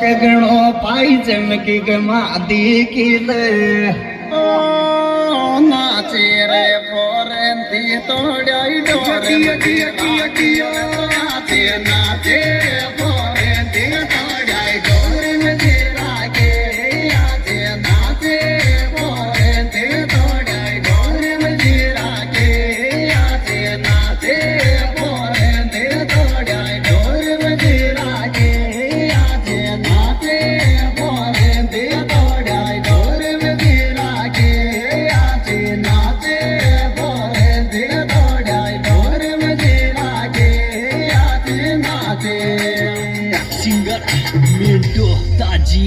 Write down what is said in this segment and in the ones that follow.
गणो पाई चमकी गमादी किले ओ नाचे रे फोरेंती तोड़ाई डोरे नाचे नाचे फोरेंती तोड़ाई डोरे में रागे नाचे नाचे फोरेंती तोड़ाई डोरे में रागे नाचे नाचे फोरेंती तोड़ाई डोरे में रागे नाचे नाचे फोरेंती तोड़ाई डोरे में रागे नाचे नाचे फोरेंती तोड़ाई डोरे में रागे नाचे नाचे सिंगर मिंटू ताजी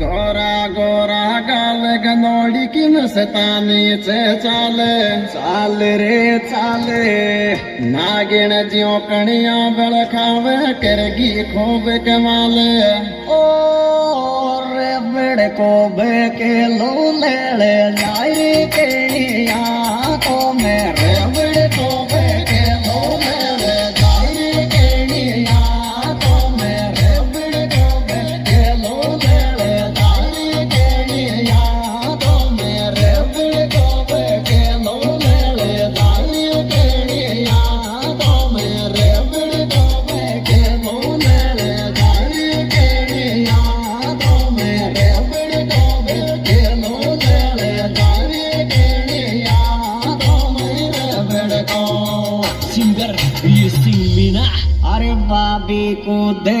गोरा गोरा गाल गनोड़ी की मस्तानी से चाले चाल रे चाले नागिन ज्यो कणिया बड़खावे करगी खूब कमाल ओ रे बड़ को बेके लो ले जाई के या तो मेरे बड़ को बेके लो ले जाई के या तो मेरे बड़ को बेके लो ले जाई के या तो मेरे बड़ को बेके लो ले जाई के या तो मेरे बड़ को बेके लो ले जाई के या तो मेरे बड़ को बेके लो ले जाई के या तो मेरे बड़ को सिंगर ये सिंग मीना अरे बाबी को दे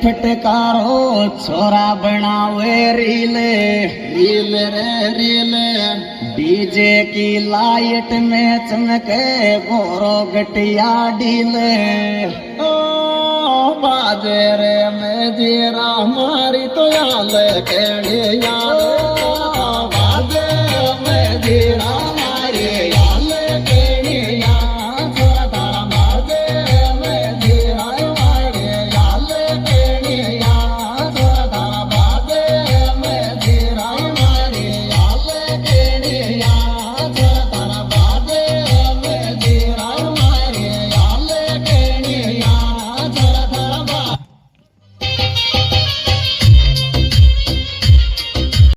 फटकारो छोरा बनावे रीले रील रे रील डीजे की लाइट में चमके गोरो गटिया डीले ओ बाजे रे मैं जीरा मारी तो याल केड़िया